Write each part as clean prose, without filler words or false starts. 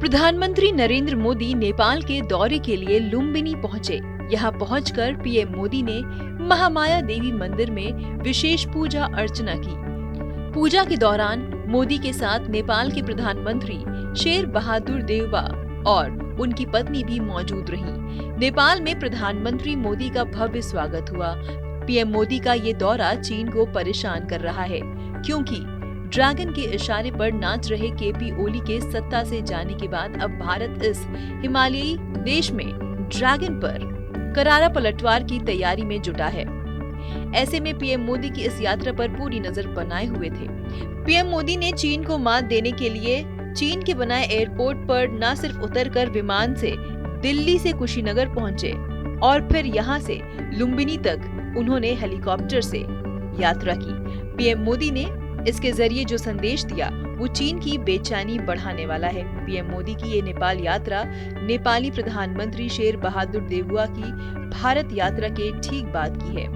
प्रधानमंत्री नरेंद्र मोदी नेपाल के दौरे के लिए लुम्बिनी पहुंचे। यहाँ पहुंचकर पीएम मोदी ने महामाया देवी मंदिर में विशेष पूजा अर्चना की। पूजा के दौरान मोदी के साथ नेपाल के प्रधानमंत्री शेर बहादुर देउबा और उनकी पत्नी भी मौजूद रहीं। नेपाल में प्रधानमंत्री मोदी का भव्य स्वागत हुआ। पीएम मोदी का ये दौरा चीन को परेशान कर रहा है, क्योंकि ड्रैगन के इशारे पर नाच रहे केपी ओली के सत्ता से जाने के बाद अब भारत इस हिमालयी देश में ड्रैगन पर करारा पलटवार की तैयारी में जुटा है। ऐसे में पीएम मोदी की इस यात्रा पर पूरी नजर बनाए हुए थे। पीएम मोदी ने चीन को मात देने के लिए चीन के बनाए एयरपोर्ट पर न सिर्फ उतरकर विमान से दिल्ली से कुशीनगर पहुंचे और फिर यहां से लुम्बिनी तक उन्होंने हेलीकॉप्टर से यात्रा की। पीएम मोदी ने इसके जरिए जो संदेश दिया वो चीन की बेचैनी बढ़ाने वाला है। पीएम मोदी की ये नेपाल यात्रा नेपाली प्रधानमंत्री शेर बहादुर देउबा की भारत यात्रा के ठीक बाद की है।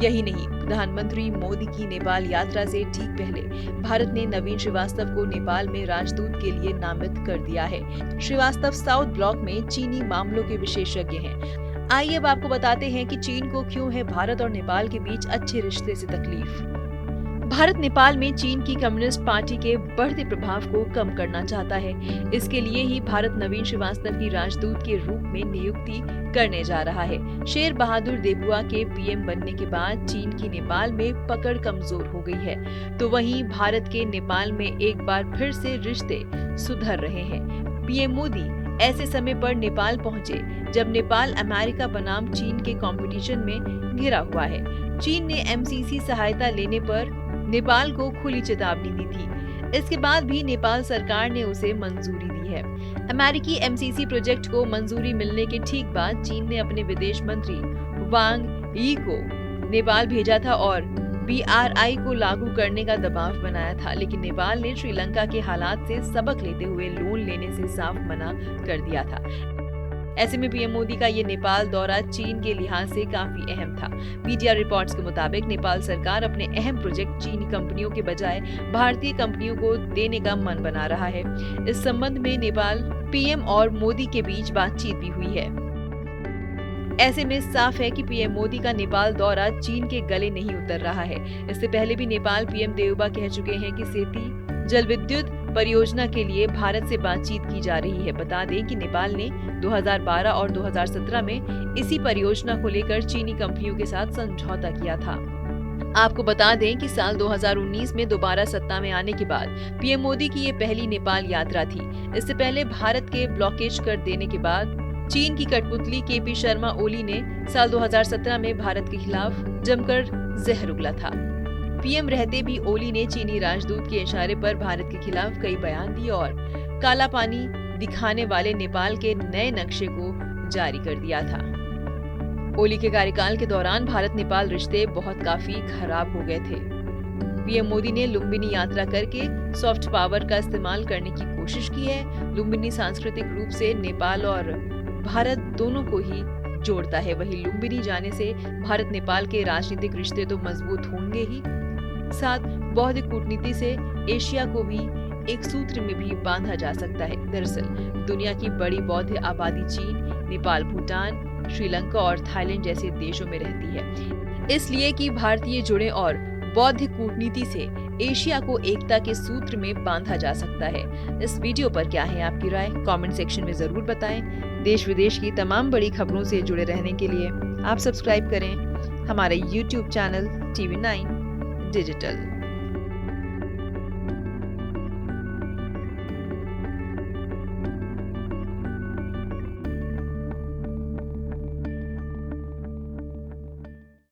यही नहीं, प्रधानमंत्री मोदी की नेपाल यात्रा से ठीक पहले भारत ने नवीन श्रीवास्तव को नेपाल में राजदूत के लिए नामित कर दिया है। श्रीवास्तव साउथ ब्लॉक में चीनी मामलों के विशेषज्ञ हैं। आइए अब आपको बताते हैं कि चीन को क्यों है भारत और नेपाल के बीच अच्छे रिश्ते से तकलीफ। भारत नेपाल में चीन की कम्युनिस्ट पार्टी के बढ़ते प्रभाव को कम करना चाहता है। इसके लिए ही भारत नवीन श्रीवास्तव की राजदूत के रूप में नियुक्ति करने जा रहा है। शेर बहादुर देउबा के पीएम बनने के बाद चीन की नेपाल में पकड़ कमजोर हो गई है, तो वहीं भारत के नेपाल में एक बार फिर से रिश्ते सुधर रहे हैं। पीएम मोदी ऐसे समय पर नेपाल पहुंचे जब नेपाल अमेरिका बनाम चीन के कंपटीशन में घिरा हुआ है। चीन ने एमसीसी सहायता लेने पर नेपाल को खुली चेतावनी दी थी। इसके बाद भी नेपाल सरकार ने उसे मंजूरी दी है। अमेरिकी एमसीसी प्रोजेक्ट को मंजूरी मिलने के ठीक बाद चीन ने अपने विदेश मंत्री वांग यी को नेपाल भेजा था और BRI को लागू करने का दबाव बनाया था, लेकिन नेपाल ने श्रीलंका के हालात से सबक लेते हुए लोन लेने से साफ मना कर दिया था। ऐसे में पीएम मोदी का ये नेपाल दौरा चीन के लिहाज से काफी अहम था। मीडिया रिपोर्ट्स के मुताबिक नेपाल सरकार अपने अहम प्रोजेक्ट चीनी कंपनियों के बजाय भारतीय कंपनियों को देने का मन बना रहा है। इस संबंध में नेपाल पीएम और मोदी के बीच बातचीत भी हुई है। ऐसे में साफ है कि पीएम मोदी का नेपाल दौरा चीन के गले नहीं उतर रहा है। इससे पहले भी नेपाल पीएम देउबा कह चुके हैं कि सेती जल विद्युत परियोजना के लिए भारत से बातचीत की जा रही है। बता दें कि नेपाल ने 2012 और 2017 में इसी परियोजना को लेकर चीनी कंपनियों के साथ समझौता किया था। आपको बता दें कि साल 2019 में दोबारा सत्ता में आने के बाद पीएम मोदी की ये पहली नेपाल यात्रा थी। इससे पहले भारत के ब्लॉकेज कर देने के बाद चीन की कठपुतली केपी शर्मा ओली ने साल 2017 में भारत के खिलाफ जमकर जहर उगला था। पीएम रहते भी ओली ने चीनी राजदूत के इशारे पर भारत के खिलाफ कई बयान दिए और काला पानी दिखाने वाले नेपाल के नए नक्शे को जारी कर दिया था। ओली के कार्यकाल के दौरान भारत नेपाल रिश्ते काफी खराब हो गए थे। पीएम मोदी ने लुम्बिनी यात्रा करके सॉफ्ट पावर का इस्तेमाल करने की कोशिश की है। लुम्बिनी सांस्कृतिक रूप से नेपाल और भारत दोनों को ही जोड़ता है। वहीं लुम्बिनी जाने से भारत नेपाल के राजनीतिक रिश्ते तो मजबूत होंगे ही, साथ बौद्ध कूटनीति से एशिया को भी एक सूत्र में भी बांधा जा सकता है। दरअसल दुनिया की बड़ी बौद्ध आबादी चीन, नेपाल, भूटान, श्रीलंका और थाईलैंड जैसे देशों में रहती है। इसलिए कि भारतीय जुड़े और बौद्ध कूटनीति से एशिया को एकता के सूत्र में बांधा जा सकता है। इस वीडियो पर क्या है आपकी राय? कमेंट सेक्शन में जरूर बताएं। देश विदेश की तमाम बड़ी खबरों से जुड़े रहने के लिए आप सब्सक्राइब करें हमारे YouTube चैनल TV9 डिजिटल।